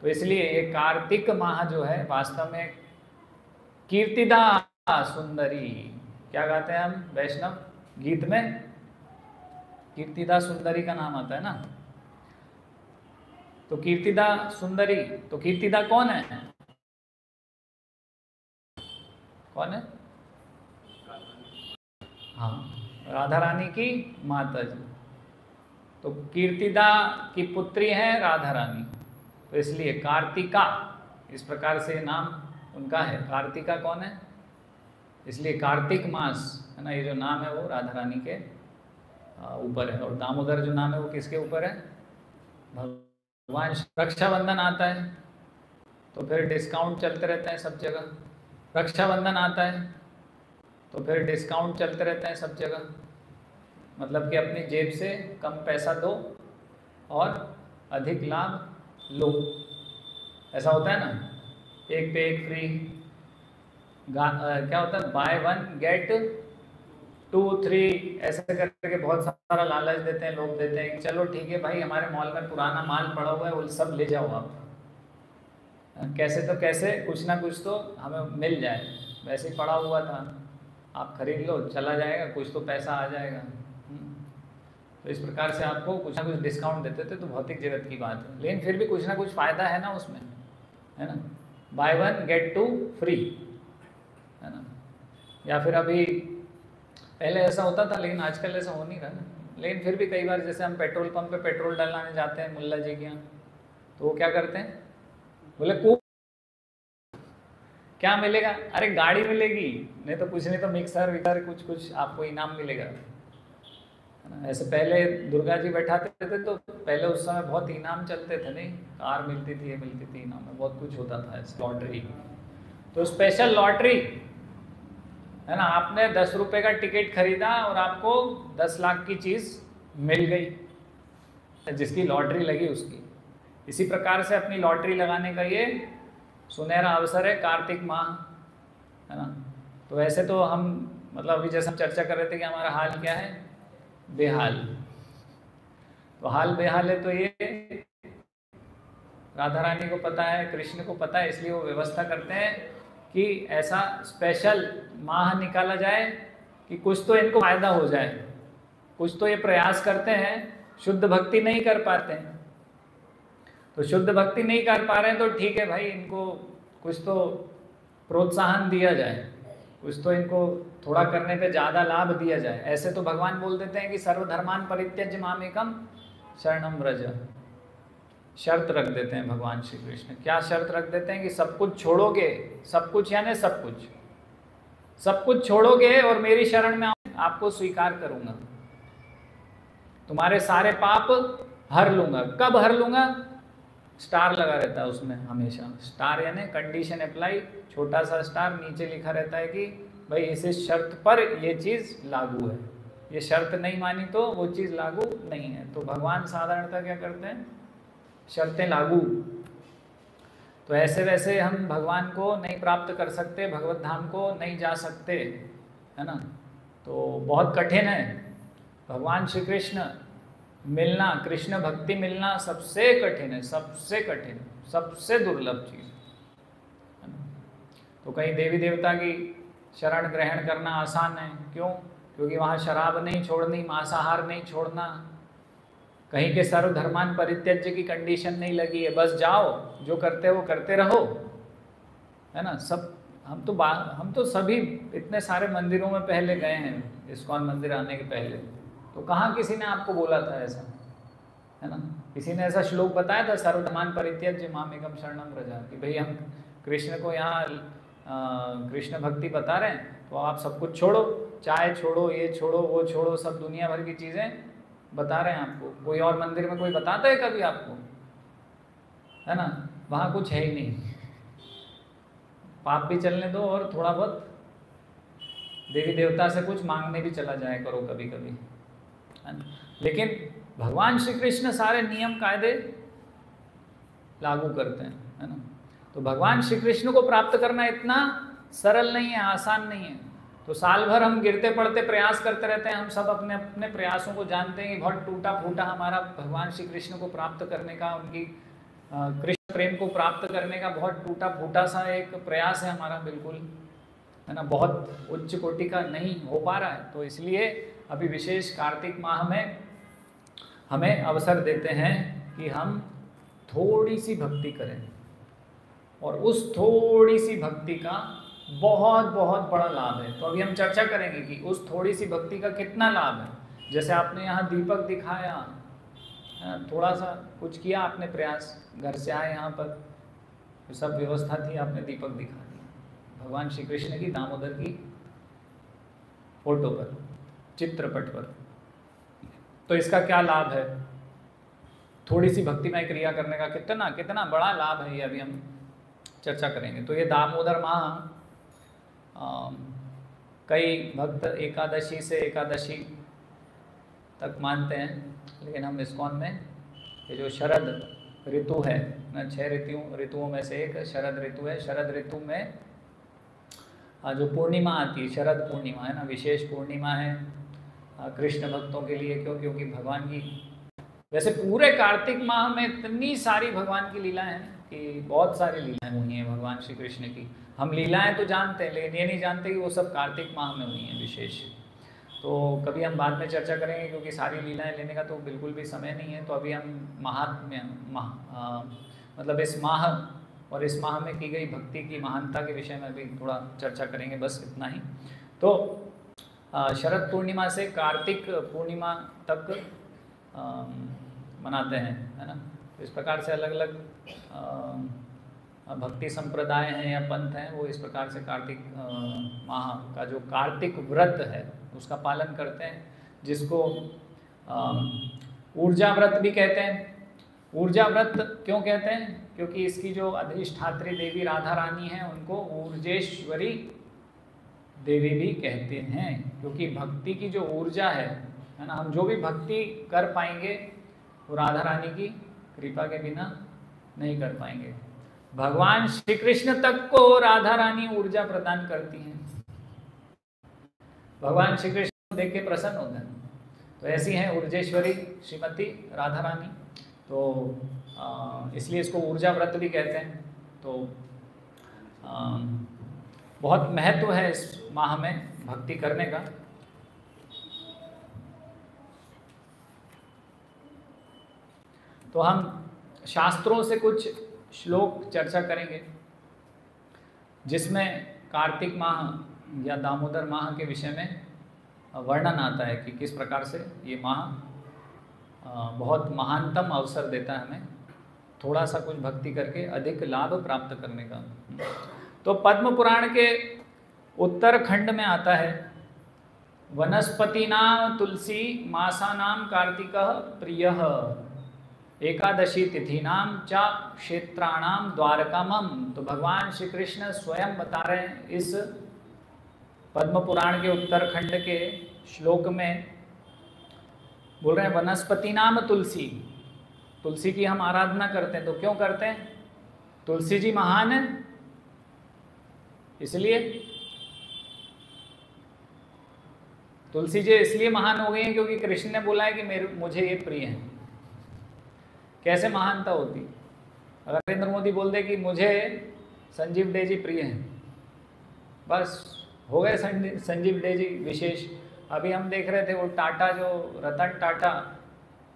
तो इसलिए ये कार्तिक माह जो है वास्तव में कीर्तिदा सुंदरी, क्या गाते हैं हम वैष्णव गीत में, कीर्तिदा सुंदरी का नाम आता है ना। तो कीर्तिदा सुंदरी, तो कीर्तिदा कौन है, कौन है? हाँ, राधा रानी की माता जी। तो कीर्तिदा की पुत्री है राधा रानी, तो इसलिए कार्तिका इस प्रकार से नाम उनका है। कार्तिका कौन है, इसलिए कार्तिक मास है ना, ये जो नाम है वो राधा रानी के ऊपर है। और दामोदर जो नाम है वो किसके ऊपर है, भगवान। रक्षाबंधन आता है तो फिर डिस्काउंट चलते रहते हैं सब जगह, रक्षाबंधन आता है तो फिर डिस्काउंट चलते रहते हैं सब जगह, मतलब कि अपनी जेब से कम पैसा दो और अधिक लाभ लो, ऐसा होता है ना, एक पे एक फ्री, क्या होता है, बाय वन गेट 2 3, ऐसे करके बहुत सारा लालच देते हैं लोग, देते हैं कि चलो ठीक है भाई हमारे मॉल में पुराना माल पड़ा हुआ है वो सब ले जाओ आप, कैसे तो कैसे कुछ ना कुछ तो हमें मिल जाए, वैसे ही पड़ा हुआ था आप खरीद लो, चला जाएगा, कुछ तो पैसा आ जाएगा। तो इस प्रकार से आपको कुछ ना कुछ डिस्काउंट देते थे, तो भौतिक जगत की बात है, लेकिन फिर भी कुछ ना कुछ फ़ायदा है ना उसमें, है ना, बाय वन गेट 2 फ्री, है ना। या फिर अभी पहले ऐसा होता था लेकिन आजकल ऐसा हो नहीं रहा ना, लेकिन फिर भी कई बार जैसे हम पेट्रोल पंप पे पेट्रोल डलाने जाते हैं मुल्ला जी के यहाँ, तो वो क्या करते हैं, बोले क्या मिलेगा, अरे गाड़ी मिलेगी, नहीं तो कुछ नहीं तो मिक्सर विक्सर कुछ कुछ आपको इनाम मिलेगा, है ना। ऐसे पहले दुर्गा जी बैठाते थे तो पहले उस समय बहुत इनाम चलते थे, नहीं कार मिलती थी, ये मिलती थी, इनाम में बहुत कुछ होता था ऐसे, लॉटरी, तो स्पेशल लॉटरी, है ना, आपने 10 रुपये का टिकट खरीदा और आपको 10 लाख की चीज़ मिल गई, जिसकी लॉटरी लगी उसकी। इसी प्रकार से अपनी लॉटरी लगाने का ये सुनहरा अवसर है कार्तिक माह, है ना। तो वैसे तो हम मतलब अभी जैसे हम चर्चा कर रहे थे कि हमारा हाल क्या है, बेहाल, तो हाल बेहाल है, तो ये राधा रानी को पता है, कृष्ण को पता है, इसलिए वो व्यवस्था करते हैं कि ऐसा स्पेशल माह निकाला जाए कि कुछ तो इनको फायदा हो जाए, कुछ तो ये प्रयास करते हैं, शुद्ध भक्ति नहीं कर पाते हैं, तो शुद्ध भक्ति नहीं कर पा रहे हैं तो ठीक है भाई, इनको कुछ तो प्रोत्साहन दिया जाए, कुछ तो इनको थोड़ा करने पे ज़्यादा लाभ दिया जाए। ऐसे तो भगवान बोल देते हैं कि सर्वधर्मान परित्यज्य मामेकम शरणम व्रज, शर्त रख देते हैं भगवान श्री कृष्ण, क्या शर्त रख देते हैं कि सब कुछ छोड़ोगे, सब कुछ यानी सब कुछ, सब कुछ छोड़ोगे और मेरी शरण में आपको स्वीकार करूंगा, तुम्हारे सारे पाप हर लूंगा। कब हर लूंगा, स्टार लगा रहता है उसमें हमेशा, स्टार यानी कंडीशन अप्लाई, छोटा सा स्टार, नीचे लिखा रहता है कि भाई इस शर्त पर ये चीज़ लागू है, ये शर्त नहीं मानी तो वो चीज़ लागू नहीं है। तो भगवान साधारणतः क्या करते हैं, शर्तें लागू। तो ऐसे वैसे हम भगवान को नहीं प्राप्त कर सकते, भगवत धाम को नहीं जा सकते, है ना, तो बहुत कठिन है। भगवान श्री कृष्ण मिलना, कृष्ण भक्ति मिलना सबसे कठिन है, सबसे कठिन, सबसे दुर्लभ चीज़, है ना। तो कहीं देवी देवता की शरण ग्रहण करना आसान है, क्यों, क्योंकि वहाँ शराब नहीं छोड़नी, मांसाहार नहीं छोड़ना, कहीं के सर्वधर्मान परित्यज्य की कंडीशन नहीं लगी है, बस जाओ जो करते हो करते रहो, है ना। सब हम तो सभी इतने सारे मंदिरों में पहले गए हैं, इस्कॉन मंदिर आने के पहले, तो कहाँ किसी ने आपको बोला था ऐसा, है ना, किसी ने ऐसा श्लोक बताया था सर्वधर्मान परित्यज्य मामेकम शरणम व्रज, कि भाई हम कृष्ण को यहाँ कृष्ण भक्ति बता रहे हैं तो आप सब कुछ छोड़ो, चाय छोड़ो, ये छोड़ो, वो छोड़ो, सब दुनिया भर की चीज़ें बता रहे हैं आपको। कोई और मंदिर में कोई बताता है कभी आपको, है ना, वहाँ कुछ है ही नहीं, पाप भी चलने दो और थोड़ा बहुत देवी देवता से कुछ मांगने भी चला जाए करो कभी कभी, है ना। लेकिन भगवान श्री कृष्ण सारे नियम कायदे लागू करते हैं, है ना। तो भगवान श्री कृष्ण को प्राप्त करना इतना सरल नहीं है, आसान नहीं है। तो साल भर हम गिरते पड़ते प्रयास करते रहते हैं, हम सब अपने अपने प्रयासों को जानते हैं कि बहुत टूटा फूटा हमारा भगवान श्री कृष्ण को प्राप्त करने का, उनकी कृष्ण प्रेम को प्राप्त करने का बहुत टूटा फूटा सा एक प्रयास है हमारा, बिल्कुल, है ना, बहुत उच्च कोटि का नहीं हो पा रहा है। तो इसलिए अभी विशेष कार्तिक माह में हमें अवसर देते हैं कि हम थोड़ी सी भक्ति करें, और उस थोड़ी सी भक्ति का बहुत बहुत बड़ा लाभ है। तो अभी हम चर्चा करेंगे कि उस थोड़ी सी भक्ति का कितना लाभ है। जैसे आपने यहाँ दीपक दिखाया, थोड़ा सा कुछ किया आपने प्रयास, घर से आए यहाँ पर, तो सब व्यवस्था थी, आपने दीपक दिखा दिया भगवान श्री कृष्ण की दामोदर की फोटो पर, चित्रपट पर। तो इसका क्या लाभ है? थोड़ी सी भक्तिमय क्रिया करने का कितना कितना बड़ा लाभ है, ये अभी हम चर्चा करेंगे। तो ये दामोदर माह कई भक्त एकादशी से एकादशी तक मानते हैं, लेकिन हम इस्कॉन में ये जो शरद ऋतु है ना, 6 ऋतुओं में से एक शरद ऋतु है। शरद ऋतु में जो पूर्णिमा आती है, शरद पूर्णिमा है ना, विशेष पूर्णिमा है कृष्ण भक्तों के लिए। क्यों? क्योंकि भगवान की, वैसे पूरे कार्तिक माह में इतनी सारी भगवान की लीलाएं हैं कि बहुत सारी लीलाएं हुई हैं भगवान श्री कृष्ण की। हम लीलाएं तो जानते हैं, लेकिन ये नहीं जानते कि वो सब कार्तिक माह में हुई हैं विशेष। तो कभी हम बाद में चर्चा करेंगे, क्योंकि सारी लीलाएं लेने का तो बिल्कुल भी समय नहीं है। तो अभी हम महात्म्य मतलब इस माह और इस माह में की गई भक्ति की महानता के विषय में अभी थोड़ा चर्चा करेंगे, बस इतना ही। तो शरद पूर्णिमा से कार्तिक पूर्णिमा तक मनाते हैं, है ना। इस प्रकार से अलग अलग भक्ति संप्रदाय हैं या पंथ हैं, वो इस प्रकार से कार्तिक माह का जो कार्तिक व्रत है उसका पालन करते हैं, जिसको ऊर्जा व्रत भी कहते हैं। ऊर्जा व्रत क्यों कहते हैं? क्योंकि इसकी जो अधिष्ठात्री देवी राधा रानी है उनको ऊर्जेश्वरी देवी भी कहते हैं, क्योंकि भक्ति की जो ऊर्जा है ना, हम जो भी भक्ति कर पाएंगे वो राधा रानी की कृपा के बिना नहीं कर पाएंगे। भगवान श्री कृष्ण तक को राधा रानी ऊर्जा प्रदान करती हैं, भगवान श्री कृष्ण को देख के प्रसन्न होते हैं। तो ऐसी हैं ऊर्जेश्वरी श्रीमती राधा रानी। तो इसलिए इसको ऊर्जा व्रत भी कहते हैं। तो बहुत महत्व है इस माह में भक्ति करने का। तो हम शास्त्रों से कुछ श्लोक चर्चा करेंगे, जिसमें कार्तिक माह या दामोदर माह के विषय में वर्णन आता है कि किस प्रकार से ये माह बहुत महानतम अवसर देता है हमें थोड़ा सा कुछ भक्ति करके अधिक लाभ प्राप्त करने का। तो पद्म पुराण के उत्तरखंड में आता है, वनस्पतिनां तुलसी मासानां कार्तिकः प्रियः एकादशी तिथिनां च क्षेत्राणां द्वारकामं। तो भगवान श्री कृष्ण स्वयं बता रहे हैं इस पद्म पुराण के उत्तरखंड के श्लोक में, बोल रहे हैं वनस्पति नाम तुलसी, तुलसी की हम आराधना करते हैं। तो क्यों करते हैं? तुलसी जी महान है इसलिए, तुलसी जी इसलिए महान हो गई हैं क्योंकि कृष्ण ने बोला है कि मुझे ये प्रिय है। कैसे महानता होती? अगर नरेंद्र मोदी बोल दे कि मुझे संजीव डे जी प्रिय हैं, बस हो गए संजीव डे जी विशेष। अभी हम देख रहे थे वो टाटा, जो रतन टाटा,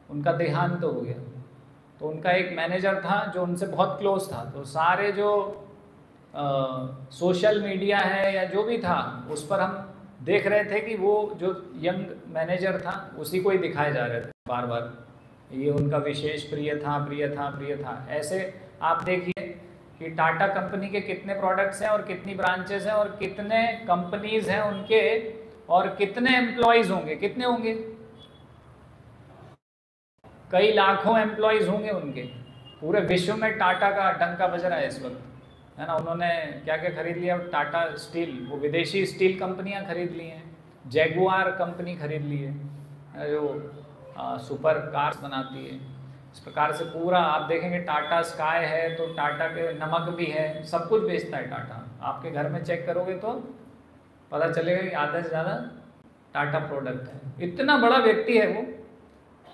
उनका देहांत तो हो गया। तो उनका एक मैनेजर था जो उनसे बहुत क्लोज था, तो सारे जो सोशल मीडिया है या जो भी था उस पर हम देख रहे थे कि वो जो यंग मैनेजर था उसी को ही दिखाए जा रहे थे बार बार, ये उनका विशेष प्रिय था, प्रिय था, प्रिय था। ऐसे आप देखिए कि टाटा कंपनी के कितने प्रोडक्ट्स हैं और कितनी ब्रांचेस हैं और कितने कंपनीज हैं उनके, और कितने एम्प्लॉयज होंगे, कितने होंगे, कई लाखों एम्प्लॉयज होंगे उनके। पूरे विश्व में टाटा का डंका बज रहा है इस वक्त, है ना। उन्होंने क्या क्या खरीद लिया? टाटा स्टील, वो विदेशी स्टील कंपनियां खरीद ली हैं, जैगुआर कंपनी खरीद ली है जो सुपर कार्स बनाती है। इस प्रकार से पूरा आप देखेंगे, टाटा स्काई है तो टाटा के नमक भी है, सब कुछ बेचता है टाटा। आपके घर में चेक करोगे तो पता चलेगा कि आधा से ज़्यादा टाटा प्रोडक्ट है। इतना बड़ा व्यक्ति है वो,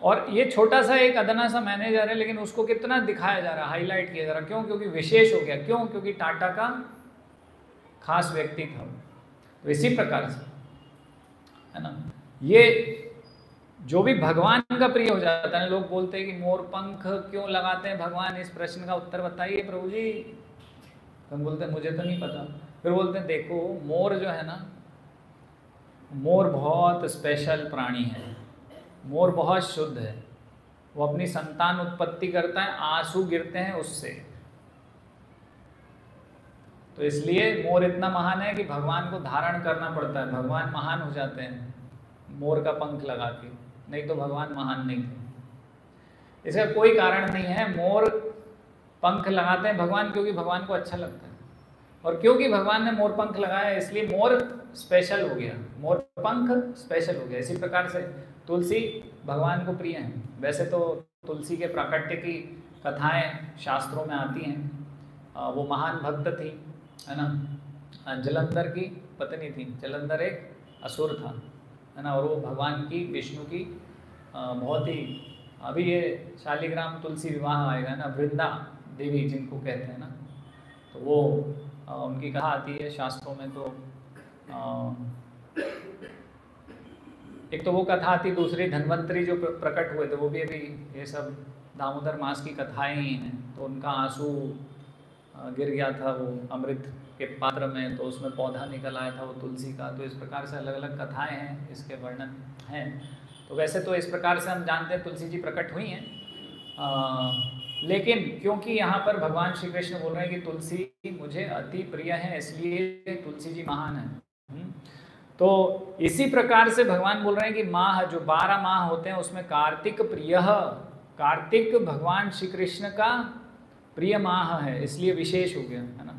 और ये छोटा सा एक अदना सा मैनेजर है, लेकिन उसको कितना दिखाया जा रहा है, हाईलाइट किया जा रहा है। क्यों? क्योंकि विशेष हो गया। क्यों? क्योंकि टाटा का खास व्यक्ति था। तो इसी प्रकार से है ना, ये जो भी भगवान का प्रिय हो जाता है, लोग बोलते हैं कि मोर पंख क्यों लगाते हैं भगवान, इस प्रश्न का उत्तर बताइए प्रभु जी। हम बोलते हैं मुझे तो नहीं पता। फिर बोलते हैं देखो मोर जो है ना, मोर बहुत स्पेशल प्राणी है, मोर बहुत शुद्ध है, वो अपनी संतान उत्पत्ति करता है, आंसू गिरते हैं उससे। तो इसलिए मोर इतना महान है कि भगवान को धारण करना पड़ता है, भगवान महान हो जाते हैं मोर का पंख लगा के, नहीं तो भगवान महान नहीं थे। इसका कोई कारण नहीं है। मोर पंख लगाते हैं भगवान क्योंकि भगवान को अच्छा लगता है, और क्योंकि भगवान ने मोर पंख लगाया इसलिए मोर स्पेशल हो गया, मोर पंख स्पेशल हो गया। इसी प्रकार से तुलसी भगवान को प्रिय है। वैसे तो तुलसी के प्राकट्य की कथाएं शास्त्रों में आती हैं। वो महान भक्त थी, है ना, जलंधर की पत्नी थी। जलंधर एक असुर था, है ना, और वो भगवान की, विष्णु की बहुत ही, अभी ये शालिग्राम तुलसी विवाह आएगा ना, वृंदा देवी जिनको कहते हैं ना, तो वो उनकी कहा आती है शास्त्रों में। तो एक तो वो कथा आती, दूसरी धन्वंतरी जो प्रकट हुए थे वो भी अभी, ये सब दामोदर मास की कथाएं ही हैं। तो उनका आंसू गिर गया था वो अमृत के पात्र में, तो उसमें पौधा निकल आया था वो तुलसी का। तो इस प्रकार से अलग अलग कथाएं हैं, इसके वर्णन हैं। तो वैसे तो इस प्रकार से हम जानते हैं तुलसी जी प्रकट हुई हैं, लेकिन क्योंकि यहाँ पर भगवान श्री कृष्ण बोल रहे हैं कि तुलसी मुझे अति प्रिय है, इसलिए तुलसी जी महान है। तो इसी प्रकार से भगवान बोल रहे हैं कि माह, जो 12 माह होते हैं उसमें कार्तिक प्रिय, कार्तिक भगवान श्री कृष्ण का प्रिय माह है, इसलिए विशेष हो गया, है ना।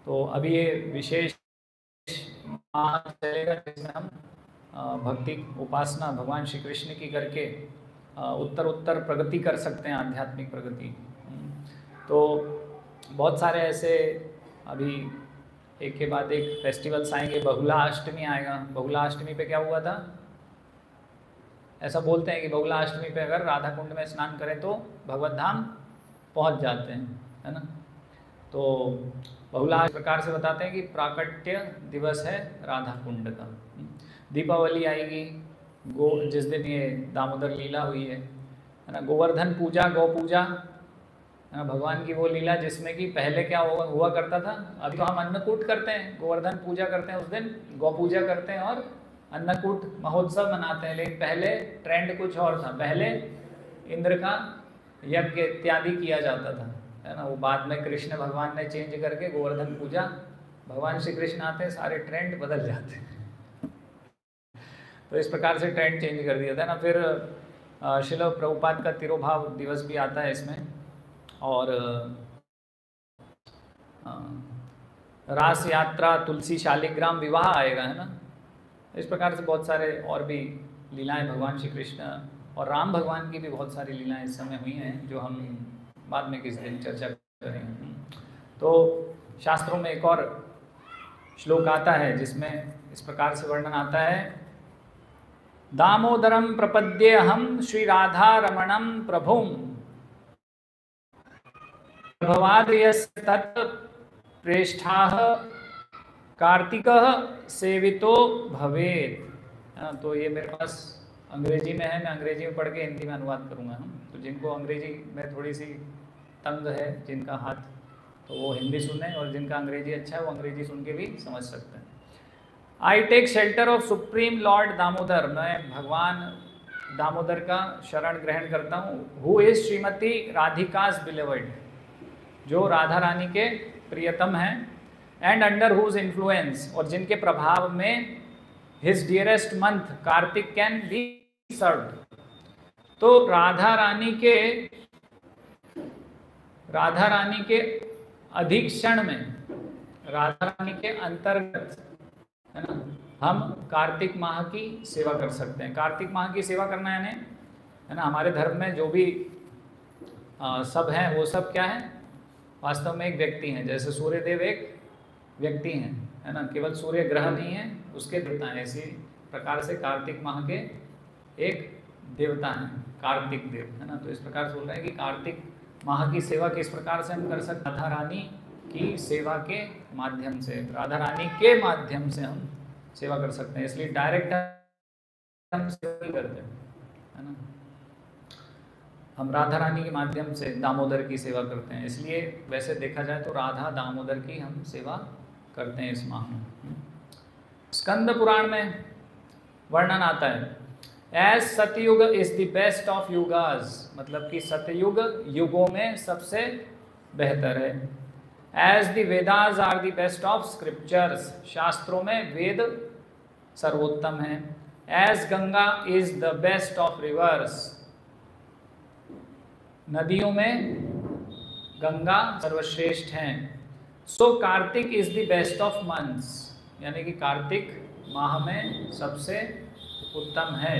तो अभी ये विशेष माह चलेगा जिसमें हम भक्ति उपासना भगवान श्री कृष्ण की करके उत्तर उत्तर प्रगति कर सकते हैं, आध्यात्मिक प्रगति। तो बहुत सारे ऐसे अभी एक के बाद एक फेस्टिवल्स आएंगे। बहुला अष्टमी आएगा। बहुला अष्टमी पे क्या हुआ था, ऐसा बोलते हैं कि बहुला अष्टमी पे अगर राधा कुंड में स्नान करें तो भगवत धाम पहुंच जाते हैं, है ना। तो बहुला इस प्रकार से बताते हैं कि प्राकट्य दिवस है राधा कुंड का। दीपावली आएगी, जिस दिन ये दामोदर लीला हुई है ना, गोवर्धन पूजा, गौ पूजा, भगवान की वो लीला जिसमें कि पहले क्या हुआ करता था, अभी तो हम अन्नकूट करते हैं, गोवर्धन पूजा करते हैं उस दिन, गौ पूजा करते हैं और अन्नकूट महोत्सव मनाते हैं। लेकिन पहले ट्रेंड कुछ और था, पहले इंद्र का यज्ञ इत्यादि किया जाता था, है ना। वो बाद में कृष्ण भगवान ने चेंज करके गोवर्धन पूजा, भगवान श्री कृष्ण आते हैं सारे ट्रेंड बदल जाते हैं। तो इस प्रकार से ट्रेंड चेंज कर दिया था ना। फिर श्रील प्रभुपाद का तिरोभाव दिवस भी आता है इसमें, और रास यात्रा, तुलसी शालिग्राम विवाह आएगा, है ना। इस प्रकार से बहुत सारे और भी लीलाएं भगवान श्री कृष्ण और राम भगवान की भी बहुत सारी लीलाएं इस समय हुई हैं, जो हम बाद में किस दिन चर्चा करेंगे। तो शास्त्रों में एक और श्लोक आता है जिसमें इस प्रकार से वर्णन आता है, दामोदरम प्रपद्ये हम श्री राधा रमणम प्रभुम भवाद तत् प्रेष्ठाः कार्तिकः सेवितो भवेत्। तो ये मेरे पास अंग्रेजी में है, मैं अंग्रेजी में पढ़ के हिंदी में अनुवाद करूँगा। तो जिनको अंग्रेजी में थोड़ी सी तंग है, जिनका हाथ, तो वो हिंदी सुने, और जिनका अंग्रेजी अच्छा है वो अंग्रेजी सुन के भी समझ सकते हैं। I take shelter of supreme lord Damodar, मैं भगवान दामोदर का शरण ग्रहण करता हूँ। Who is Shrimati Radhika's beloved, जो राधा रानी के प्रियतम हैं, एंड अंडर हुज इन्फ्लुएंस, और जिनके प्रभाव में his dearest month Kartik can be served. तो राधा रानी के अधीक्षण में, राधा रानी के अंतर्गत, है ना, हम कार्तिक माह की सेवा कर सकते हैं। कार्तिक माह की सेवा करना यानी, है ना, हमारे धर्म में जो भी सब हैं वो सब क्या है, वास्तव में एक व्यक्ति हैं। जैसे सूर्यदेव एक व्यक्ति हैं, है ना, केवल सूर्य ग्रह नहीं है, उसके देवता हैं। इसी प्रकार से कार्तिक माह के एक देवता है, कार्तिक देव, है ना। तो इस प्रकार से बोल रहे हैं कि कार्तिक माह की सेवा किस प्रकार से हम कर सकते हैं, राधा रानी की सेवा के माध्यम से, राधा रानी के माध्यम से हम सेवा कर सकते हैं। इसलिए डायरेक्ट हम सेवा नहीं करते, है ना, हम राधा रानी के माध्यम से दामोदर की सेवा करते हैं। इसलिए वैसे देखा जाए तो राधा दामोदर की हम सेवा करते हैं इस माह में। स्कंद पुराण में वर्णन आता है, as Satyuga is the best of yugas, मतलब कि सतयुग युगों में सबसे बेहतर है। As the Vedas are the best of scriptures, शास्त्रों में वेद सर्वोत्तम है। As Ganga is the best of rivers, नदियों में गंगा सर्वश्रेष्ठ हैं। So Kartik is the best of months, यानी कि कार्तिक माह में सबसे उत्तम है।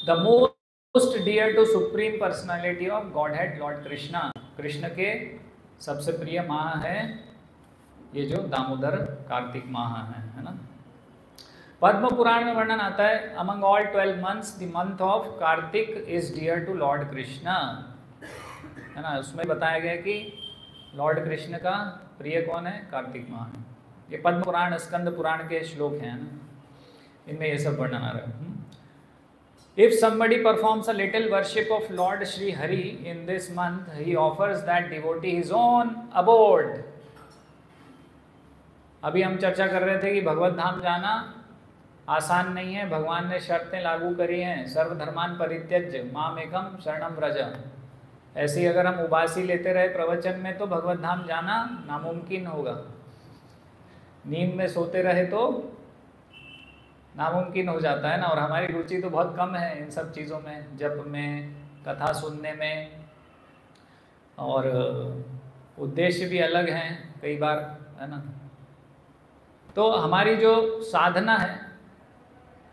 The most dear to supreme personality of Godhead lord Krishna, Krishna के सबसे प्रिय माह है ये जो दामोदर कार्तिक माह है ना। पद्म पुराण में वर्णन आता है, among all 12 months the month of Kartik is dear to lord Krishna, है ना। उसमें बताया गया कि लॉर्ड कृष्ण का प्रिय कौन है, कार्तिक माह है। ये पद्म पुराण स्कंद पुराण के श्लोक हैं ना, इनमें ये सब वर्णन आ रहा है। If somebody performs a little worship of Lord Shri Hari in this month, he offers that devotee his own abode. अभी हम चर्चा कर रहे थे कि भगवत धाम जाना आसान नहीं है, भगवान ने शर्तें लागू करी हैं, सर्वधर्मान परित्यज्य मामेकम शरणम व्रज। ऐसे ही अगर हम उबासी लेते रहे प्रवचन में तो भगवत धाम जाना नामुमकिन होगा, नींद में सोते रहे तो नामुमकिन हो जाता है ना। और हमारी रुचि तो बहुत कम है इन सब चीज़ों में, जप में, कथा सुनने में, और उद्देश्य भी अलग हैं कई बार, है ना। तो हमारी जो साधना है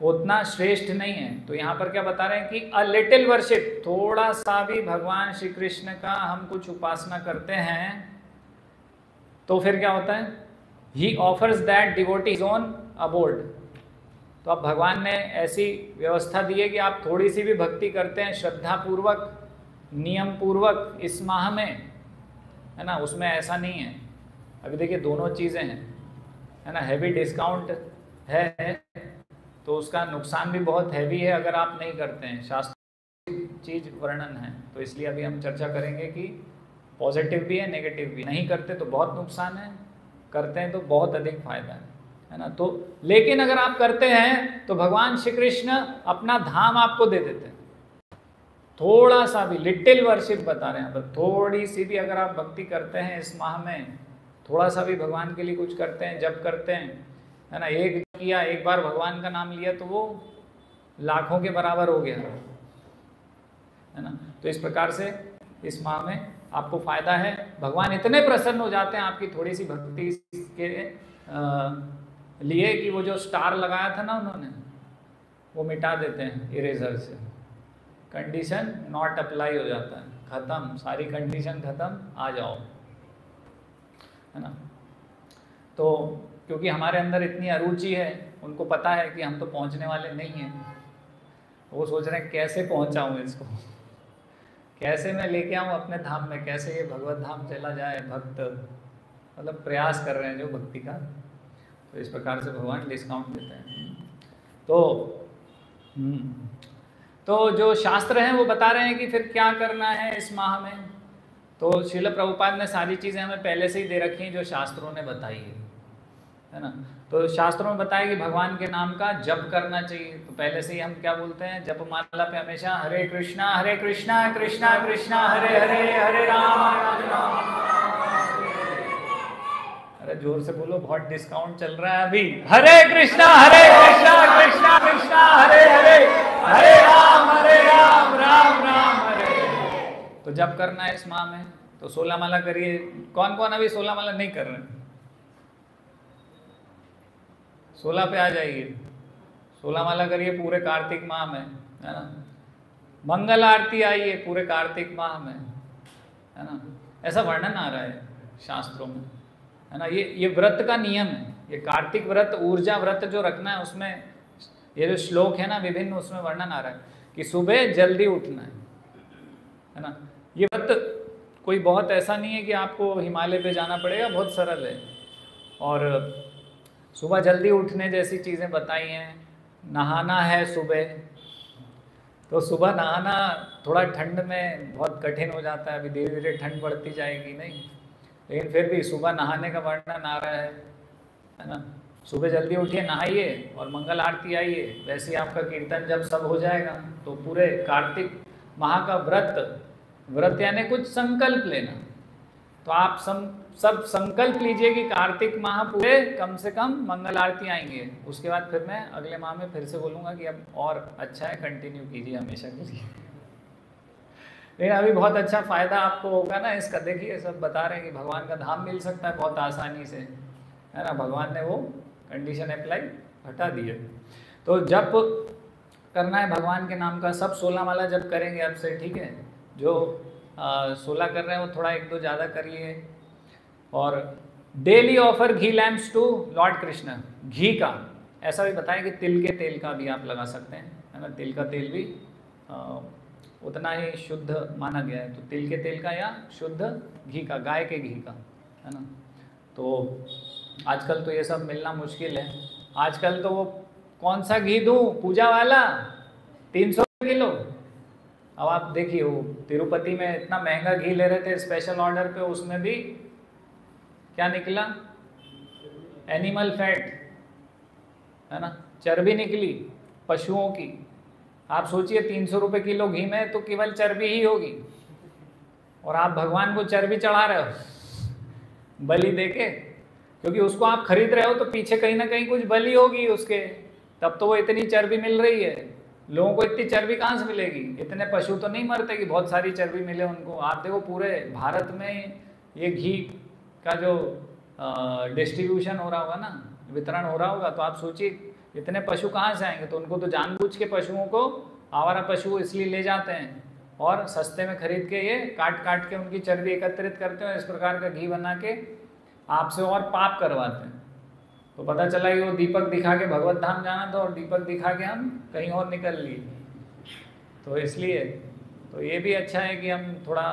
वो उतना श्रेष्ठ नहीं है। तो यहाँ पर क्या बता रहे हैं कि अ लिटिल वर्शिप, थोड़ा सा भी भगवान श्री कृष्ण का हम कुछ उपासना करते हैं तो फिर क्या होता है, he offers that devotee his own abode. तो अब भगवान ने ऐसी व्यवस्था दी है कि आप थोड़ी सी भी भक्ति करते हैं श्रद्धा पूर्वक, नियम पूर्वक इस माह में, है ना, उसमें ऐसा नहीं है। अभी देखिए दोनों चीज़ें हैं, है ना, हैवी डिस्काउंट है तो उसका नुकसान भी बहुत हैवी है अगर आप नहीं करते हैं, शास्त्र चीज वर्णन है। तो इसलिए अभी हम चर्चा करेंगे कि पॉजिटिव भी है नेगेटिव भी, नहीं करते तो बहुत नुकसान है, करते हैं तो बहुत अधिक फायदा है ना। तो लेकिन अगर आप करते हैं तो भगवान श्री कृष्ण अपना धाम आपको दे देते हैं। थोड़ा सा भी लिटिल वर्शिप बता रहे हैं पर थोड़ी सी भी अगर आप भक्ति करते हैं इस माह में, थोड़ा सा भी भगवान के लिए कुछ करते हैं, जब करते हैं, है ना, एक किया, एक बार भगवान का नाम लिया तो वो लाखों के बराबर हो गया, है ना। तो इस प्रकार से इस माह में आपको फायदा है। भगवान इतने प्रसन्न हो जाते हैं आपकी थोड़ी सी भक्ति के लिए कि वो जो स्टार लगाया था ना उन्होंने, वो मिटा देते हैं इरेजर से, कंडीशन नॉट अप्लाई हो जाता है, खत्म, सारी कंडीशन खत्म, आ जाओ, है ना। तो क्योंकि हमारे अंदर इतनी अरुचि है, उनको पता है कि हम तो पहुंचने वाले नहीं हैं, वो सोच रहे हैं कैसे पहुंचाऊं इसको, कैसे मैं लेके आऊं अपने धाम में, कैसे ये भगवत धाम चला जाए भक्त, मतलब प्रयास कर रहे हैं जो भक्ति का। तो इस प्रकार से भगवान डिस्काउंट देते हैं। तो जो शास्त्र हैं वो बता रहे हैं कि फिर क्या करना है इस माह में। तो श्रील प्रभुपाद ने सारी चीज़ें हमें पहले से ही दे रखी हैं जो शास्त्रों ने बताई है ना। तो शास्त्रों में बताया कि भगवान के नाम का जप करना चाहिए। तो पहले से ही हम क्या बोलते हैं, जप माला पे हमेशा हरे कृष्णा कृष्णा कृष्णा हरे हरे, हरे राम राम। अरे जोर से बोलो, बहुत डिस्काउंट चल रहा है अभी। हरे कृष्णा कृष्णा कृष्णा हरे हरे, हरे राम राम राम हरे। तो जप करना है इस माह में, तो 16 माला करिए। कौन कौन अभी 16 माला नहीं कर रहे हैं, 16 पे आ जाइए, 16 माला करिए पूरे कार्तिक माह में, है ना। मंगल आरती आइए पूरे कार्तिक माह में, है ना। ऐसा वर्णन आ रहा है शास्त्रों में, है ना। ये व्रत का नियम है, ये कार्तिक व्रत, ऊर्जा व्रत जो रखना है उसमें ये जो श्लोक है ना विभिन्न, उसमें वर्णन आ रहा है कि सुबह जल्दी उठना है ना। ये व्रत कोई बहुत ऐसा नहीं है कि आपको हिमालय पे जाना पड़ेगा, बहुत सरल है। और सुबह जल्दी उठने जैसी चीज़ें बताई हैं। नहाना है सुबह, तो सुबह नहाना थोड़ा ठंड में बहुत कठिन हो जाता है, अभी धीरे धीरे ठंड बढ़ती जाएगी नहीं, लेकिन फिर भी सुबह नहाने का वर्णन आ रहा है ना। सुबह जल्दी उठिए, नहाइए और मंगल आरती आइए, वैसे ही आपका कीर्तन जब सब हो जाएगा तो पूरे कार्तिक माह का व्रत यानी कुछ संकल्प लेना। तो आप सब संकल्प लीजिए कि कार्तिक माह पूरे कम से कम मंगल आरती आएंगे। उसके बाद फिर मैं अगले माह में फिर से बोलूँगा कि अब और अच्छा है, कंटिन्यू कीजिए हमेशा के लिए। लेकिन अभी बहुत अच्छा फ़ायदा आपको होगा ना इसका। देखिए सब बता रहे हैं कि भगवान का धाम मिल सकता है बहुत आसानी से, है ना। भगवान ने वो कंडीशन अप्लाई हटा दी है। तो जप करना है भगवान के नाम का, सब 16 माला जप करेंगे अब से, ठीक है। जो 16 कर रहे हैं वो थोड़ा 1-2 ज़्यादा करिए। और daily offer ghee lamps to lord Krishna. घी का ऐसा भी बताया कि तिल के तेल का भी आप लगा सकते हैं, है ना। तिल का तेल भी उतना ही शुद्ध माना गया है, तो तिल के तेल का या शुद्ध घी का, गाय के घी का, है ना। तो आजकल तो ये सब मिलना मुश्किल है। आजकल तो वो कौन सा घी दूँ पूजा वाला, 300 किलो। अब आप देखिए वो तिरुपति में इतना महंगा घी ले रहे थे स्पेशल ऑर्डर पे, उसमें भी क्या निकला, एनिमल फैट, है ना, चर्बी निकली पशुओं की। आप सोचिए 300 रुपये किलो घी में तो केवल चर्बी ही होगी, और आप भगवान को चर्बी चढ़ा रहे हो बलि देके, क्योंकि उसको आप खरीद रहे हो तो पीछे कहीं ना कहीं कुछ बलि होगी उसके, तब तो वो इतनी चर्बी मिल रही है। लोगों को इतनी चर्बी कहाँ से मिलेगी, इतने पशु तो नहीं मरते कि बहुत सारी चर्बी मिले उनको। आप देखो पूरे भारत में ये घी का जो डिस्ट्रीब्यूशन हो रहा होगा ना, वितरण हो रहा होगा, तो आप सोचिए इतने पशु कहाँ से आएंगे। तो उनको तो जानबूझ के पशुओं को, आवारा पशु इसलिए ले जाते हैं और सस्ते में खरीद के ये काट काट के उनकी चर्बी एकत्रित करते हैं, इस प्रकार का घी बना के आपसे और पाप करवाते हैं। तो पता चला कि वो दीपक दिखा के भगवत धाम जाना था और दीपक दिखा के हम कहीं और निकल लिए। तो इसलिए तो ये भी अच्छा है कि हम थोड़ा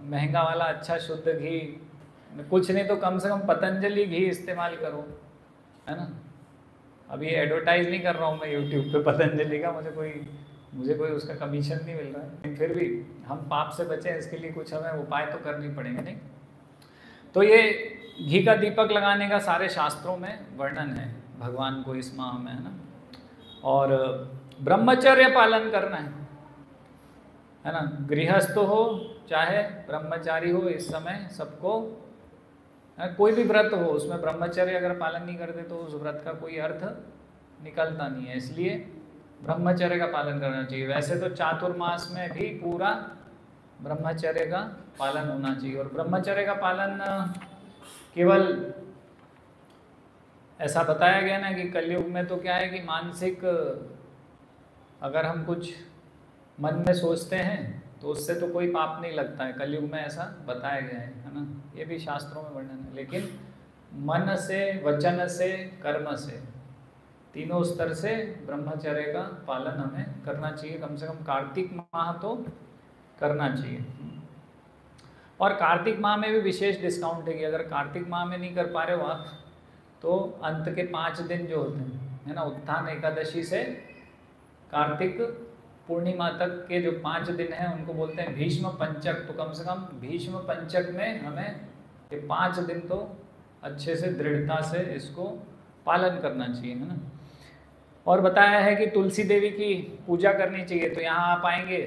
महंगा वाला अच्छा शुद्ध घी, कुछ नहीं तो कम से कम पतंजलि घी इस्तेमाल करो, है ना। अभी एडवर्टाइज नहीं कर रहा हूँ मैं यूट्यूब पे पतंजलि का, मुझे कोई उसका कमीशन नहीं मिल रहा है, लेकिन फिर भी हम पाप से बचें इसके लिए कुछ हमें उपाय तो करनी पड़ेंगे, नहीं। तो ये घी का दीपक लगाने का सारे शास्त्रों में वर्णन है भगवान को इस माह में, है ना। और ब्रह्मचर्य पालन करना है ना। गृहस्थ हो चाहे ब्रह्मचारी हो, इस समय सबको कोई भी व्रत हो उसमें ब्रह्मचर्य अगर पालन नहीं करते तो उस व्रत का कोई अर्थ निकलता नहीं है, इसलिए ब्रह्मचर्य का पालन करना चाहिए। वैसे तो चातुर्मास में भी पूरा ब्रह्मचर्य का पालन होना चाहिए, और ब्रह्मचर्य का पालन केवल ऐसा बताया गया ना कि कलयुग में तो क्या है कि मानसिक अगर हम कुछ मन में सोचते हैं तो उससे तो कोई पाप नहीं लगता है, कलयुग में ऐसा बताया गया है ना। ये भी शास्त्रों में वर्णन है। लेकिन मन से, वचन से, कर्म से, तीनों स्तर से ब्रह्मचर्य का पालन हमें करना चाहिए। कम से कम कार्तिक माह तो करना चाहिए। और कार्तिक माह में भी विशेष डिस्काउंट है कि अगर कार्तिक माह में नहीं कर पा रहे हो आप, तो अंत के 5 दिन जो होते हैं, है ना, उत्थान एकादशी से कार्तिक पूर्णिमा तक के जो 5 दिन हैं उनको बोलते हैं भीष्म पंचक। तो कम से कम भीष्म पंचक में हमें ये 5 दिन तो अच्छे से दृढ़ता से इसको पालन करना चाहिए, है ना। और बताया है कि तुलसी देवी की पूजा करनी चाहिए। तो यहाँ आप आएंगे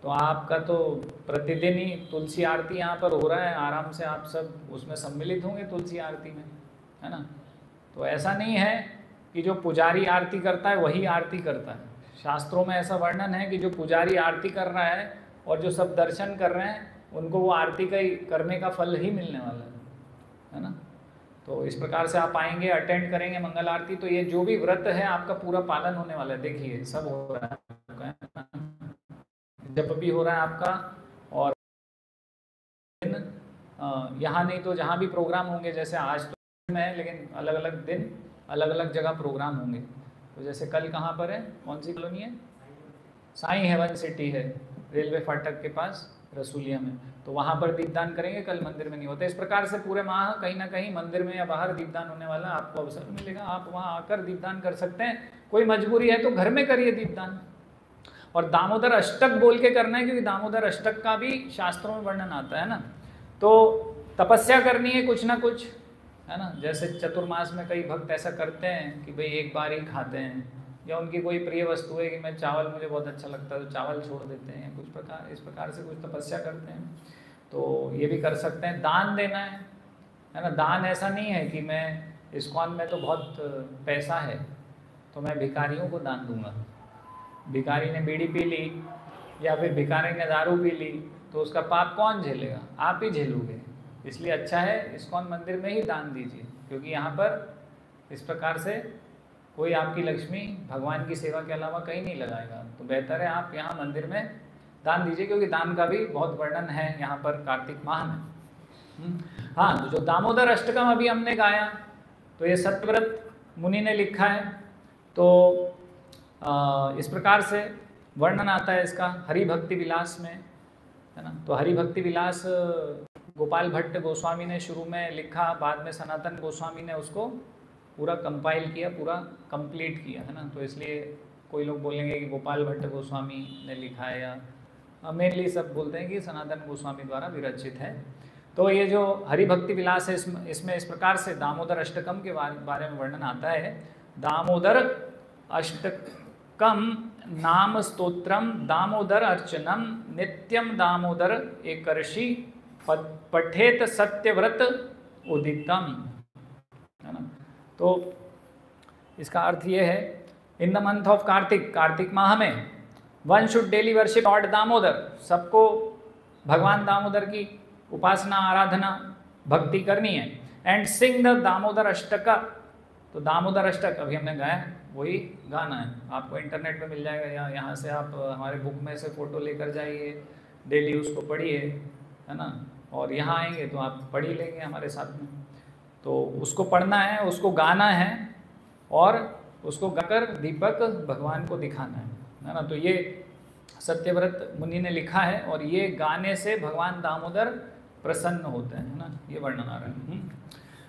तो आपका तो प्रतिदिन ही तुलसी आरती यहाँ पर हो रहा है, आराम से आप सब उसमें सम्मिलित होंगे तुलसी आरती में, है ना। तो ऐसा नहीं है कि जो पुजारी आरती करता है वही आरती करता है। शास्त्रों में ऐसा वर्णन है कि जो पुजारी आरती कर रहा है और जो सब दर्शन कर रहे हैं उनको वो आरती का ही करने का फल ही मिलने वाला है ना। तो इस प्रकार से आप आएंगे, अटेंड करेंगे मंगल आरती, तो ये जो भी व्रत है आपका पूरा पालन होने वाला है। देखिए सब हो रहा है, जप भी हो रहा है आपका, और यहाँ नहीं तो जहाँ भी प्रोग्राम होंगे, जैसे आज तो में है लेकिन अलग अलग दिन अलग अलग जगह प्रोग्राम होंगे। तो जैसे कल कहाँ पर है, कौन सी कॉलोनी है, साई हेवन सिटी है, रेलवे फाटक के पास रसूलिया में, तो वहाँ पर दीपदान करेंगे, कल मंदिर में नहीं होता। इस प्रकार से पूरे माह कहीं ना कहीं मंदिर में या बाहर दीपदान होने वाला आपको अवसर मिलेगा, आप वहाँ आकर दीपदान कर सकते हैं। कोई मजबूरी है तो घर में करिए दीपदान। और दामोदर अष्टक बोल के करना है, क्योंकि दामोदर अष्टक का भी शास्त्रों में वर्णन आता है ना। तो तपस्या करनी है कुछ ना कुछ, है ना। जैसे चतुर्मास में कई भक्त ऐसा करते हैं कि भाई एक बार ही खाते हैं, या उनकी कोई प्रिय वस्तु है कि मैं चावल, मुझे बहुत अच्छा लगता है तो चावल छोड़ देते हैं, कुछ प्रकार इस प्रकार से कुछ तपस्या करते हैं, तो ये भी कर सकते हैं। दान देना है ना। दान ऐसा नहीं है कि मैं इस्कॉन में तो बहुत पैसा है तो मैं भिखारियों को दान दूंगा। भिखारी ने बीड़ी पी ली या फिर भिखारी ने दारू पी ली तो उसका पाप कौन झेलेगा, आप ही झेलोगे। इसलिए अच्छा है इस्कॉन मंदिर में ही दान दीजिए, क्योंकि यहाँ पर इस प्रकार से कोई आपकी लक्ष्मी भगवान की सेवा के अलावा कहीं नहीं लगाएगा। तो बेहतर है आप यहाँ मंदिर में दान दीजिए, क्योंकि दान का भी बहुत वर्णन है यहाँ पर कार्तिक माह में। हाँ, तो जो दामोदर अष्टकम अभी हमने गाया, तो ये सत्यव्रत मुनि ने लिखा है। तो इस प्रकार से वर्णन आता है इसका हरि भक्ति विलास में, है ना। तो हरि भक्ति विलास गोपाल भट्ट गोस्वामी ने शुरू में लिखा, बाद में सनातन गोस्वामी ने उसको पूरा कंपाइल किया, पूरा कंप्लीट किया, है ना। तो इसलिए कोई लोग बोलेंगे कि गोपाल भट्ट गोस्वामी ने लिखा है, या मेनली सब बोलते हैं कि सनातन गोस्वामी द्वारा विरचित है। तो ये जो हरि भक्ति विलास है, इसमें इस प्रकार से दामोदर अष्टकम के बारे में वर्णन आता है। दामोदर अष्टकम नाम स्तोत्रम दामोदर अर्चनम नित्यम दामोदर एकर्षि पठेत सत्यव्रत उदितम, है ना। तो इसका अर्थ ये है, in the month of Kartik, Kartik माह में one should daily worship Lord Damodar, सबको भगवान दामोदर की उपासना, आराधना, भक्ति करनी है। एंड सिंग द दामोदर अष्टक, तो दामोदर अष्टक अभी हमने गाया, वही गाना है, आपको इंटरनेट पे मिल जाएगा, या यहाँ से आप हमारे बुक में से फ़ोटो लेकर जाइए, डेली उसको पढ़िए, है ना। और यहाँ आएंगे तो आप पढ़ ही लेंगे हमारे साथ में। तो उसको पढ़ना है, उसको गाना है, और उसको गाकर दीपक भगवान को दिखाना है ना। तो ये सत्यव्रत मुनि ने लिखा है, और ये गाने से भगवान दामोदर प्रसन्न होते हैं, है ना। ये वर्णन आ रहा है।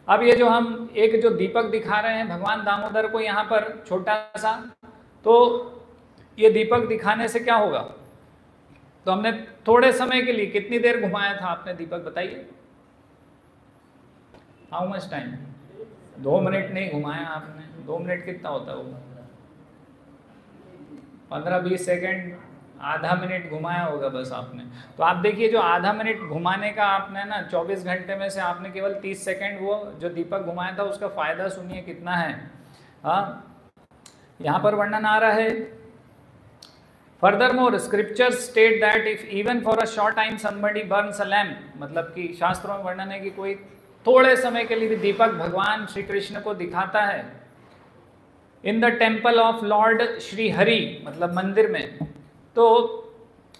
अब ये जो हम एक जो दीपक दिखा रहे हैं भगवान दामोदर को यहाँ पर छोटा सा, तो ये दीपक दिखाने से क्या होगा, तो हमने थोड़े समय के लिए कितनी देर घुमाया था आपने दीपक, बताइए। हाउ मच टाइम, 2 मिनट नहीं घुमाया आपने। 2 मिनट कितना होता है वो, 15-20 सेकेंड, आधा मिनट घुमाया होगा बस आपने। तो आप देखिए, जो आधा मिनट घुमाने का आपने ना 24 घंटे में से आपने केवल 30 सेकेंड वो जो दीपक घुमाया था, उसका फायदा सुनिए कितना है। हाँ, यहाँ पर वर्णन आ रहा है, furthermore scriptures state that if even for a short time somebody Burns a lamp, मतलब कि शास्त्रों में वर्णन है कि कोई थोड़े समय के लिए भी दीपक भगवान श्री कृष्ण को दिखाता है in the temple of Lord Shri Hari, मतलब मंदिर में, तो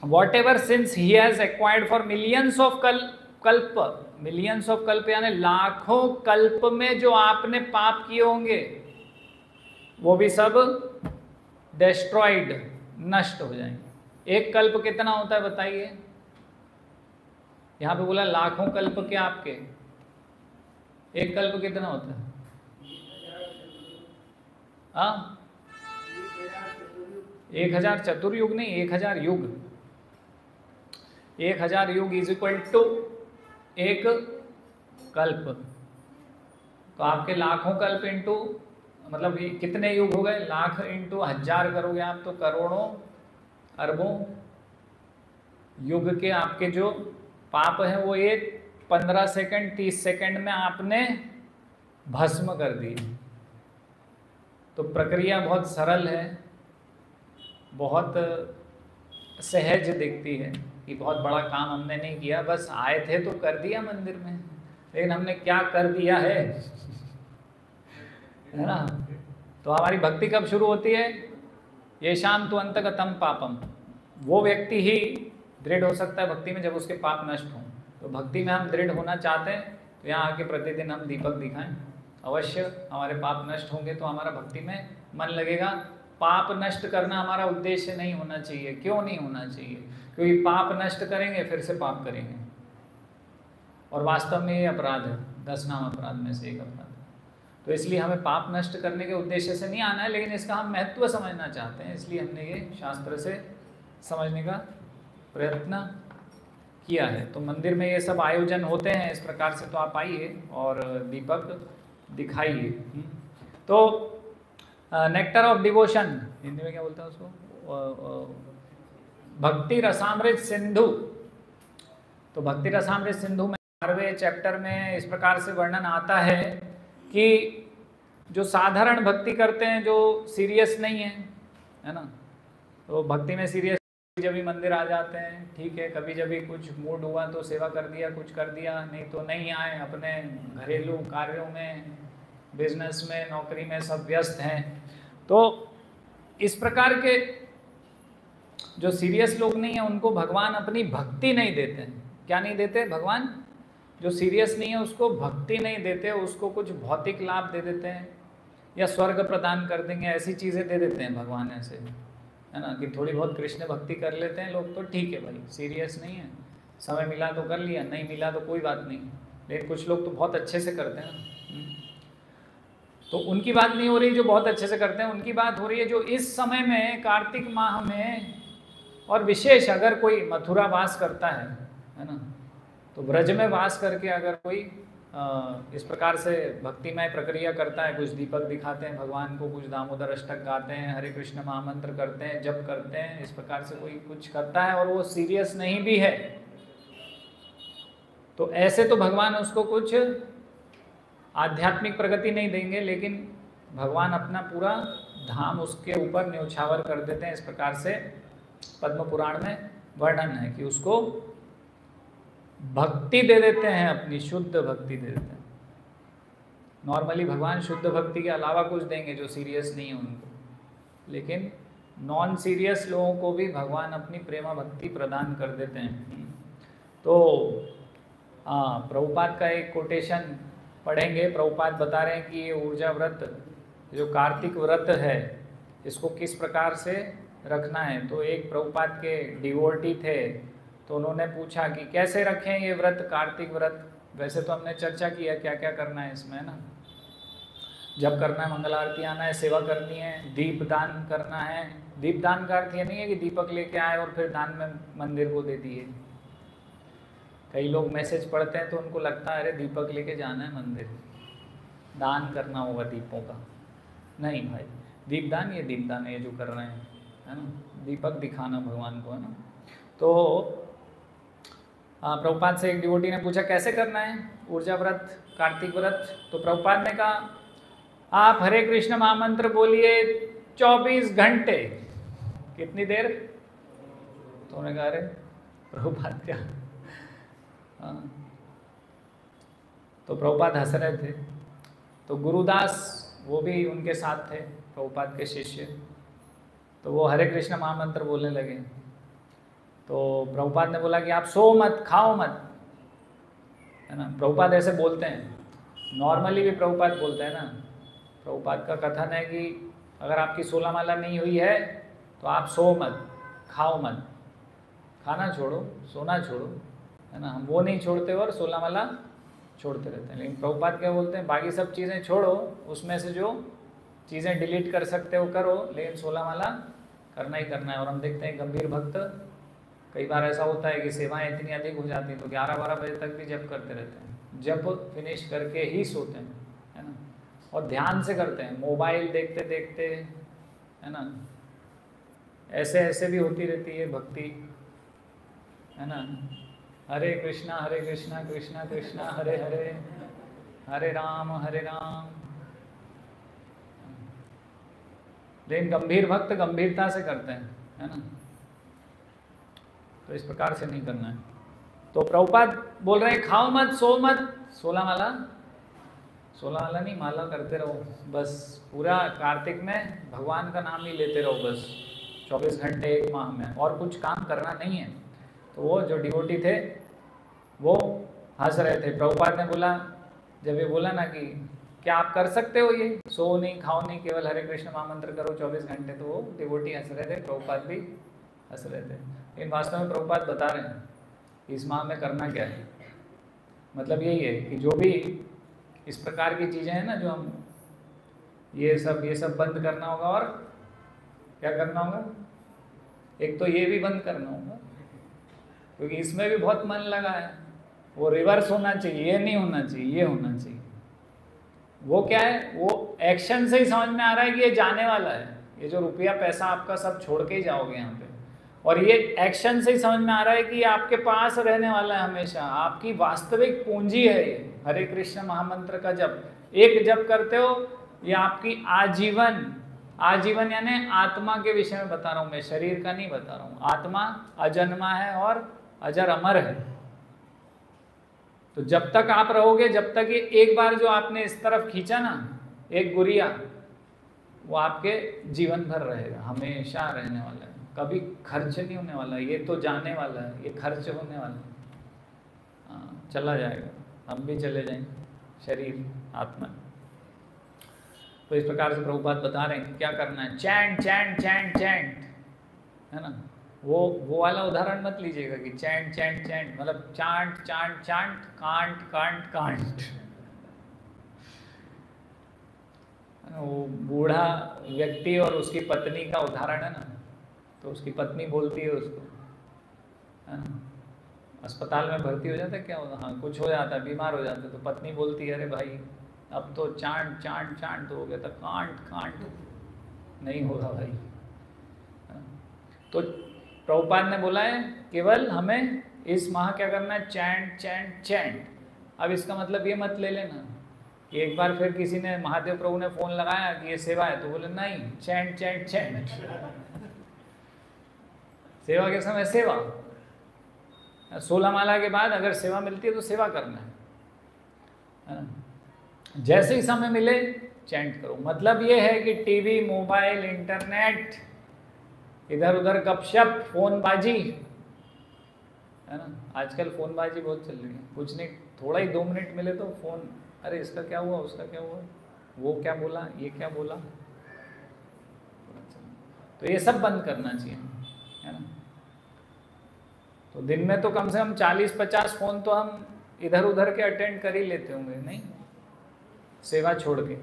what ever since he has acquired for millions of कल्प, मिलियंस ऑफ कल्प यानी लाखों कल्प में जो आपने पाप किए होंगे वो भी सब डेस्ट्रॉयड, नष्ट हो जाएंगे। एक कल्प कितना होता है बताइए, यहाँ पे बोला लाखों कल्प के आपके, एक कल्प कितना होता है? 1000 चतुर्युग नहीं, 1000 युग। 1000 युग इज इक्वल टू एक कल्प। तो आपके लाखों कल्प इंटू, मतलब कितने युग हो गए, लाख इंटू 1000 करोगे आप तो करोड़ों अरबों युग के आपके जो पाप है वो एक 15 सेकंड 30 सेकंड में आपने भस्म कर दी। तो प्रक्रिया बहुत सरल है, बहुत सहज दिखती है कि बहुत बड़ा काम हमने नहीं किया, बस आए थे तो कर दिया मंदिर में, लेकिन हमने क्या कर दिया है ना। तो हमारी भक्ति कब शुरू होती है, ये शाम तो अंतगतम पापम, वो व्यक्ति ही दृढ़ हो सकता है भक्ति में जब उसके पाप नष्ट हों। तो भक्ति में हम दृढ़ होना चाहते हैं तो यहाँ आके प्रतिदिन हम दीपक दिखाएं, अवश्य हमारे पाप नष्ट होंगे तो हमारा भक्ति में मन लगेगा। पाप नष्ट करना हमारा उद्देश्य नहीं होना चाहिए। क्यों नहीं होना चाहिए? क्योंकि पाप नष्ट करेंगे फिर से पाप करेंगे, और वास्तव में ये अपराध है, 10 नाम अपराध में से एक अपराध है। तो इसलिए हमें पाप नष्ट करने के उद्देश्य से नहीं आना है, लेकिन इसका हम महत्व समझना चाहते हैं, इसलिए हमने ये शास्त्र से समझने का प्रयत्न किया है। तो मंदिर में ये सब आयोजन होते हैं इस प्रकार से, तो आप आइए और दीपक दिखाइए। तो नेक्टर ऑफ डिवोशन, हिंदी में क्या बोलते हैं उसको? भक्ति रसामृत सिंधु। तो भक्ति रसामृत सिंधु में 12वें चैप्टर में इस प्रकार से वर्णन आता है कि जो साधारण भक्ति करते हैं, जो सीरियस नहीं है ना, तो भक्ति में सीरियस जब भी मंदिर आ जाते हैं, ठीक है, कभी जब भी कुछ मूड हुआ तो सेवा कर दिया, कुछ कर दिया, नहीं तो नहीं आए, अपने घरेलू कार्यों में, बिजनेस में, नौकरी में सब व्यस्त हैं। तो इस प्रकार के जो सीरियस लोग नहीं हैं उनको भगवान अपनी भक्ति नहीं देते हैं। क्या नहीं देते? भगवान जो सीरियस नहीं है उसको भक्ति नहीं देते, उसको कुछ भौतिक लाभ दे देते हैं या स्वर्ग प्रदान कर देंगे, ऐसी चीज़ें दे देते हैं भगवान ऐसे, है ना, कि थोड़ी बहुत कृष्ण भक्ति कर लेते हैं लोग तो ठीक है भाई, सीरियस नहीं है, समय मिला तो कर लिया, नहीं मिला तो कोई बात नहीं। लेकिन कुछ लोग तो बहुत अच्छे से करते हैं, तो उनकी बात नहीं हो रही जो बहुत अच्छे से करते हैं, उनकी बात हो रही है जो इस समय में कार्तिक माह में, और विशेष अगर कोई मथुरा वास करता है ना, तो ब्रज में वास करके अगर कोई इस प्रकार से भक्तिमय प्रक्रिया करता है, कुछ दीपक दिखाते हैं भगवान को, कुछ दामोदर अष्टक गाते हैं, हरे कृष्ण महामंत्र करते हैं, जप करते हैं, इस प्रकार से कोई कुछ करता है और वो सीरियस नहीं भी है, तो ऐसे तो भगवान उसको कुछ आध्यात्मिक प्रगति नहीं देंगे, लेकिन भगवान अपना पूरा धाम उसके ऊपर न्यौछावर कर देते हैं। इस प्रकार से पद्म पुराण में वर्णन है कि उसको भक्ति दे देते हैं, अपनी शुद्ध भक्ति दे देते हैं। नॉर्मली भगवान शुद्ध भक्ति के अलावा कुछ देंगे जो सीरियस नहीं है उनको, लेकिन नॉन सीरियस लोगों को भी भगवान अपनी प्रेमा भक्ति प्रदान कर देते हैं। तो प्रभुपाद का एक कोटेशन पढ़ेंगे। प्रभुपाद बता रहे हैं कि ये ऊर्जा व्रत, जो कार्तिक व्रत है, इसको किस प्रकार से रखना है। तो एक प्रभुपाद के डिवोटी थे, तो उन्होंने पूछा कि कैसे रखें ये व्रत, कार्तिक व्रत। वैसे तो हमने चर्चा किया क्या क्या करना है इसमें, ना, जब करना है, मंगल आरती आना है, सेवा करनी है, दीप दान करना है। दीप दान का अर्थ ये नहीं है कि दीपक लेके आए और फिर दान में मंदिर को दे दिए। कई लोग मैसेज पढ़ते हैं तो उनको लगता है अरे दीपक लेके जाना है मंदिर, दान करना होगा दीपों का। नहीं भाई, दीपदान ये दीपदान है, ये जो कर रहे हैं, है ना, दीपक दिखाना भगवान को, है ना। तो प्रभुपाद से एक डिवोटी ने पूछा कैसे करना है ऊर्जा व्रत, कार्तिक व्रत। तो प्रभुपाद ने कहा आप हरे कृष्ण महामंत्र बोलिए 24 घंटे। कितनी देर? तो उन्होंने कहा अरे प्रभुपाद क्या। तो प्रभुपाद हंस रहे थे। तो गुरुदास वो भी उनके साथ थे, प्रभुपाद के शिष्य, तो वो हरे कृष्ण महामंत्र बोलने लगे। तो प्रभुपाद ने बोला कि आप सो मत, खाओ मत, है ना। प्रभुपाद ऐसे बोलते हैं, नॉर्मली भी प्रभुपाद बोलते हैं ना। प्रभुपाद का कथन है कि अगर आपकी 16 माला नहीं हुई है तो आप सो मत, खाओ मत, खाना छोड़ो, सोना छोड़ो, है ना। हम वो नहीं छोड़ते और 16 माला छोड़ते रहते हैं। लेकिन प्रभुपाद क्या बोलते हैं, बाकी सब चीज़ें छोड़ो, उसमें से जो चीज़ें डिलीट कर सकते हो करो, लेकिन 16 माला करना ही करना है। और हम देखते हैं गंभीर भक्त, कई बार ऐसा होता है कि सेवाएं इतनी अधिक हो जाती हैं तो 11-12 बजे तक भी जप करते रहते हैं, जप फिनिश करके ही सोते हैं, है ना। और ध्यान से करते हैं, मोबाइल देखते देखते, है ना। ऐसे ऐसे भी होती रहती है भक्ति, है ना। हरे कृष्णा कृष्णा कृष्णा हरे हरे, हरे राम हरे राम। लेकिन गंभीर भक्त गंभीरता से करते हैं, है ना। तो इस प्रकार से नहीं करना है। तो प्रभुपाद बोल रहे हैं खाओ मत, सो मत, 16 माला, 16 माला नहीं, माला करते रहो बस, पूरा कार्तिक में भगवान का नाम ही लेते रहो बस, 24 घंटे एक माह में, और कुछ काम करना नहीं है। तो वो जो डिवोटी थे वो हंस रहे थे। प्रभुपाद ने बोला, जब ये बोला ना कि क्या आप कर सकते हो ये? सो नहीं, खाओ नहीं, केवल हरे कृष्ण महामंत्र करो 24 घंटे। तो वो डिवोटी हंस रहे थे, प्रभुपाद भी हंस रहे थे। लेकिन वास्तव में प्रभुपाद बता रहे हैं इस माह में करना क्या है। मतलब यही है कि जो भी इस प्रकार की चीज़ें हैं ना, जो हम ये सब बंद करना होगा। और क्या करना होगा? एक तो ये भी बंद करना होगा, क्योंकि इसमें भी बहुत मन लगा है। वो रिवर्स होना चाहिए, ये नहीं होना चाहिए, ये होना चाहिए। वो क्या है? वो एक्शन से ही समझ में आ रहा है कि ये जाने वाला है। ये जो रुपया पैसा आपका सब छोड़ के ही जाओगे यहाँ पे। और ये एक्शन से ही समझ में आ रहा है कि ये आपके पास रहने वाला है हमेशा। आपकी वास्तविक पूंजी है ये हरे कृष्ण महामंत्र का जप। एक जप करते हो, ये आपकी आजीवन, आजीवन यानी आत्मा के विषय में बता रहा हूँ मैं, शरीर का नहीं बता रहा हूँ। आत्मा अजन्मा है और अजर अमर है। तो जब तक आप रहोगे, जब तक ये एक बार जो आपने इस तरफ खींचा ना, एक गुरिया, वो आपके जीवन भर रहेगा, हमेशा रहने वाला है, कभी खर्च नहीं होने वाला। ये तो जाने वाला है, ये खर्च होने वाला है। हाँ, चला जाएगा, हम भी चले जाएंगे, शरीर आत्मा। तो इस प्रकार से प्रभुपाद बता रहे हैं क्या करना है। चैंट चैंट चैंट चैंट, है ना। वो वाला उदाहरण मत लीजिएगा कि चैंट चैंट चैंट मतलब chant chant chant, can't can't can't. वो बूढ़ा व्यक्ति और उसकी पत्नी का उदाहरण है ना। तो उसकी पत्नी बोलती है उसको, है ना, अस्पताल में भर्ती हो जाता है, क्या होता, हाँ कुछ हो जाता है, बीमार हो जाता है। तो पत्नी बोलती है, अरे भाई अब तो चांट चांट चांट तो हो गया था, कांट कांट नहीं होगा भाई। तो प्रभुपाद ने बोला है केवल हमें इस माह क्या करना है, चैंट चैंट चैंट। अब इसका मतलब ये मत ले लेना कि एक बार फिर किसी ने, महादेव प्रभु ने फोन लगाया कि ये सेवा है, तो बोले नहीं, चैंट चैंट चैंट। सेवा के समय सेवा, 16 माला के बाद अगर सेवा मिलती है तो सेवा करना है। जैसे ही समय मिले चैंट करो। मतलब ये है कि टीवी, मोबाइल, इंटरनेट, इधर उधर गपशप, फोनबाजी, है ना। आजकल फोनबाजी बहुत चल रही है। कुछ नहीं, थोड़ा ही 2 मिनट मिले तो फोन, अरे इसका क्या हुआ, उसका क्या हुआ, वो क्या बोला, ये क्या बोला। तो ये सब बंद करना चाहिए, है ना। तो दिन में तो कम से कम 40-50 फोन तो हम इधर उधर के अटेंड कर ही लेते होंगे, नहीं, सेवा छोड़ के।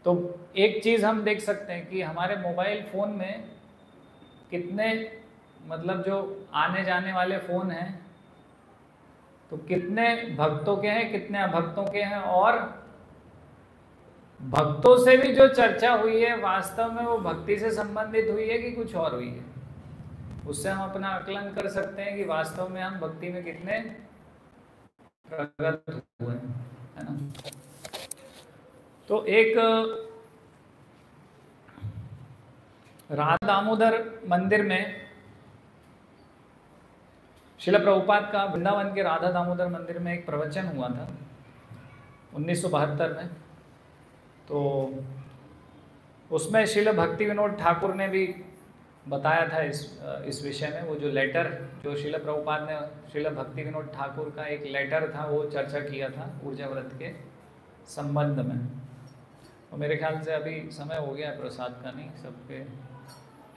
तो एक चीज़ हम देख सकते हैं कि हमारे मोबाइल फ़ोन में कितने, मतलब जो आने जाने वाले फ़ोन हैं, तो कितने भक्तों के हैं, कितने अभक्तों के हैं। और भक्तों से भी जो चर्चा हुई है, वास्तव में वो भक्ति से संबंधित हुई है कि कुछ और हुई है। उससे हम अपना आकलन कर सकते हैं कि वास्तव में हम भक्ति में कितने प्रगत हुए हैं, है ना। तो एक राधा दामोदर मंदिर में श्रील प्रभुपाद का वृंदावन के राधा दामोदर मंदिर में एक प्रवचन हुआ था 1972 में। तो उसमें श्रील भक्ति विनोद ठाकुर ने भी बताया था इस विषय में। वो जो लेटर जो श्रील प्रभुपाद ने, श्रील भक्ति विनोद ठाकुर का एक लेटर था, वो चर्चा किया था ऊर्जा व्रत के संबंध में। और मेरे ख्याल से अभी समय हो गया है प्रसाद का, नहीं, सबके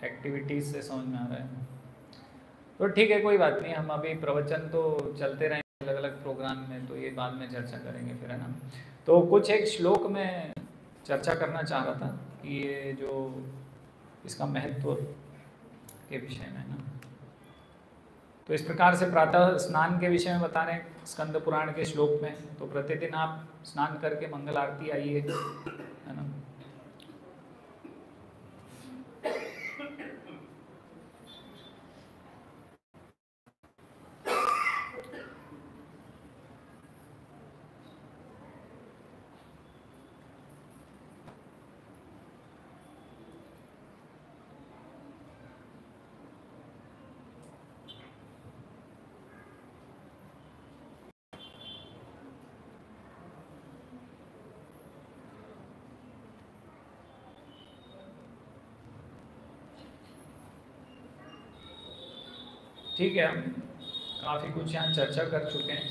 एक्टिविटीज़ से समझ में आ रहा है। तो ठीक है, कोई बात नहीं, हम अभी प्रवचन तो चलते रहेंगे अलग अलग प्रोग्राम में, तो ये बाद में चर्चा करेंगे फिर, है ना। तो कुछ एक श्लोक में चर्चा करना चाह रहा था कि ये जो इसका महत्व के विषय में, ना। तो इस प्रकार से प्रातः स्नान के विषय में बता रहे हैं स्कंद पुराण के श्लोक में। तो प्रतिदिन आप स्नान करके मंगल आरती आइए, है ना। ठीक है, हम काफ़ी कुछ यहाँ चर्चा कर चुके हैं।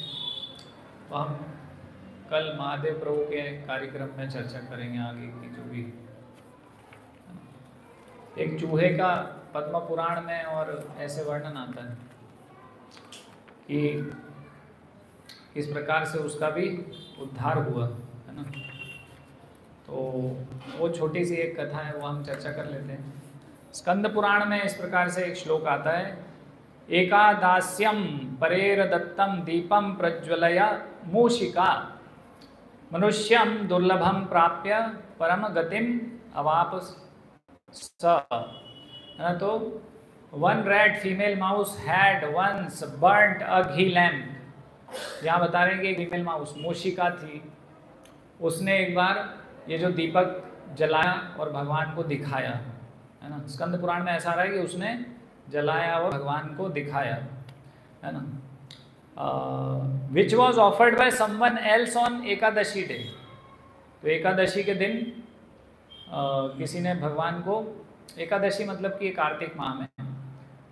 तो हम कल महादेव प्रभु के कार्यक्रम में चर्चा करेंगे आगे की जो भी। एक चूहे का पद्म पुराण में और ऐसे वर्णन आता है कि किस प्रकार से उसका भी उद्धार हुआ, है ना। तो वो छोटी सी एक कथा है, वो हम चर्चा कर लेते हैं। स्कंद पुराण में इस प्रकार से एक श्लोक आता है, एकादास्यम परेर दत्तम दीपम प्रज्वलया मूषिका मनुष्यम दुर्लभम प्राप्य परम गतिम अवाप स। तो one red female mouse had once burnt a ghee lamp. यहाँ बता रहे हैं कि फीमेल माउस मूषिका थी, उसने एक बार ये जो दीपक जलाया और भगवान को दिखाया, है ना। स्कंद पुराण में ऐसा रहा है कि उसने जलाया और भगवान को दिखाया, है ना। Which was offered by someone else on Ekadashi day. तो एकादशी के दिन किसी ने भगवान को, एकादशी मतलब कि कार्तिक माह में,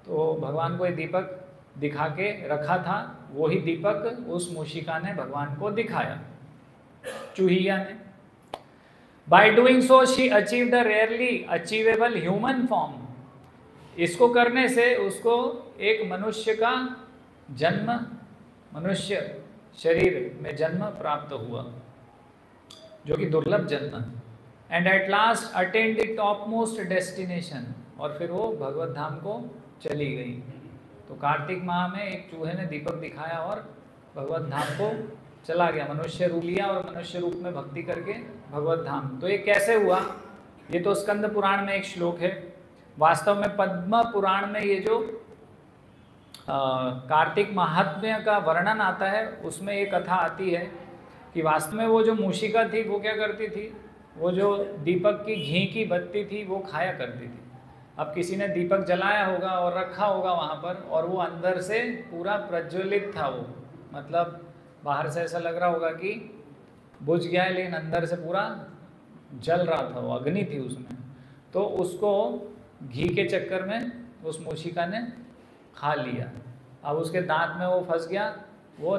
तो भगवान को ये दीपक दिखा के रखा था। वही दीपक उस मूषिका ने भगवान को दिखाया, चूहिया ने। By doing so she achieved the rarely achievable human form. इसको करने से उसको एक मनुष्य का जन्म, मनुष्य शरीर में जन्म प्राप्त हुआ, जो कि दुर्लभ जन्म है। And at last attend the top most destination. और फिर वो भगवत धाम को चली गई। तो कार्तिक माह में एक चूहे ने दीपक दिखाया और भगवत धाम को चला गया, मनुष्य रूप लिया और मनुष्य रूप में भक्ति करके भगवत धाम। तो ये कैसे हुआ? ये तो स्कंद पुराण में एक श्लोक है। वास्तव में पद्म पुराण में ये जो कार्तिक महात्म्य का वर्णन आता है, उसमें एक कथा आती है कि वास्तव में वो जो मूषिका थी वो क्या करती थी, वो जो दीपक की घी की बत्ती थी वो खाया करती थी। अब किसी ने दीपक जलाया होगा और रखा होगा वहाँ पर, और वो अंदर से पूरा प्रज्वलित था, वो मतलब बाहर से ऐसा लग रहा होगा कि बुझ गया है, लेकिन अंदर से पूरा जल रहा था, वो अग्नि थी उसमें। तो उसको घी के चक्कर में उस मूषिका ने खा लिया। अब उसके दांत में वो फंस गया, वो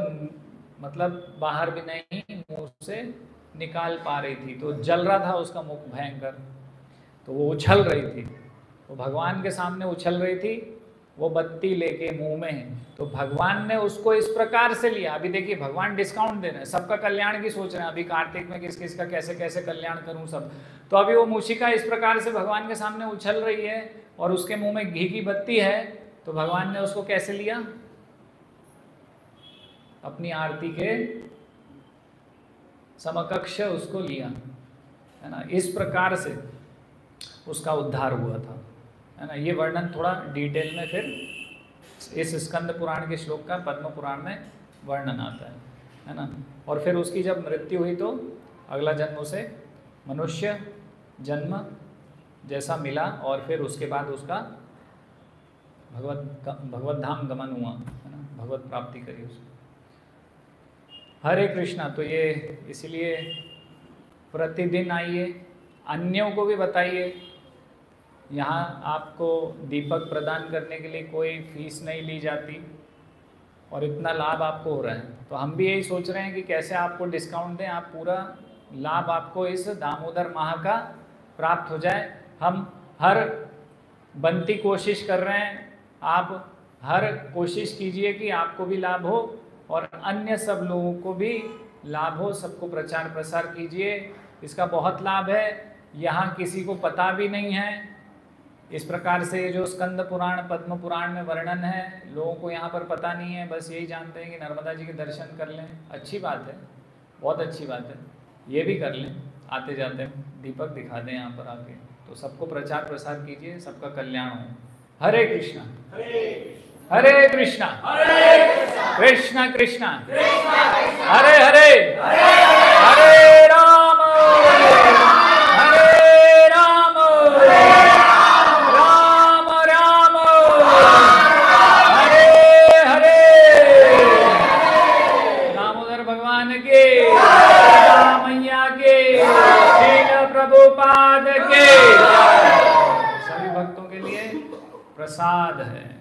मतलब बाहर भी नहीं मुंह से निकाल पा रही थी, तो जल रहा था उसका मुख भयंकर। तो वो उछल रही थी, वो भगवान के सामने उछल रही थी, वो बत्ती लेके मुंह में। तो भगवान ने उसको इस प्रकार से लिया। अभी देखिए भगवान डिस्काउंट दे रहे हैं, सबका कल्याण की सोच रहे हैं। अभी कार्तिक में किस किस का कैसे कैसे कल्याण करूं सब। तो अभी वो मूषिका इस प्रकार से भगवान के सामने उछल रही है और उसके मुंह में घी की बत्ती है। तो भगवान ने उसको कैसे लिया? अपनी आरती के समकक्ष उसको लिया, है ना। इस प्रकार से उसका उद्धार हुआ था, है ना। ये वर्णन थोड़ा डिटेल में फिर इस स्कंद पुराण के श्लोक का पद्म पुराण में वर्णन आता है ना। और फिर उसकी जब मृत्यु हुई तो अगला जन्म उसे मनुष्य जन्म जैसा मिला, और फिर उसके बाद उसका भगवत धाम गमन हुआ, है ना, भगवत प्राप्ति करी उसने। हरे कृष्णा। तो ये इसीलिए प्रतिदिन आइए, अन्यों को भी बताइए। यहाँ आपको दीपक प्रदान करने के लिए कोई फीस नहीं ली जाती और इतना लाभ आपको हो रहा है। तो हम भी यही सोच रहे हैं कि कैसे आपको डिस्काउंट दें, आप पूरा लाभ आपको इस दामोदर माह का प्राप्त हो जाए। हम हर बनती कोशिश कर रहे हैं, आप हर कोशिश कीजिए कि आपको भी लाभ हो और अन्य सब लोगों को भी लाभ हो। सबको प्रचार प्रसार कीजिए, इसका बहुत लाभ है। यहाँ किसी को पता भी नहीं है। इस प्रकार से जो स्कंद पुराण पद्म पुराण में वर्णन है, लोगों को यहाँ पर पता नहीं है, बस यही जानते हैं कि नर्मदा जी के दर्शन कर लें। अच्छी बात है, बहुत अच्छी बात है, ये भी कर लें, आते जाते दीपक दिखा दें यहाँ पर आके। तो सबको प्रचार प्रसार कीजिए, सबका कल्याण हो। हरे कृष्णा हरे कृष्णा कृष्णा कृष्णा हरे हरे हरे राम हरे राम राम राम हरे हरे। दामोदर भगवान के, मैया के, श्रील प्रभुपाद के। सभी भक्तों के लिए प्रसाद है।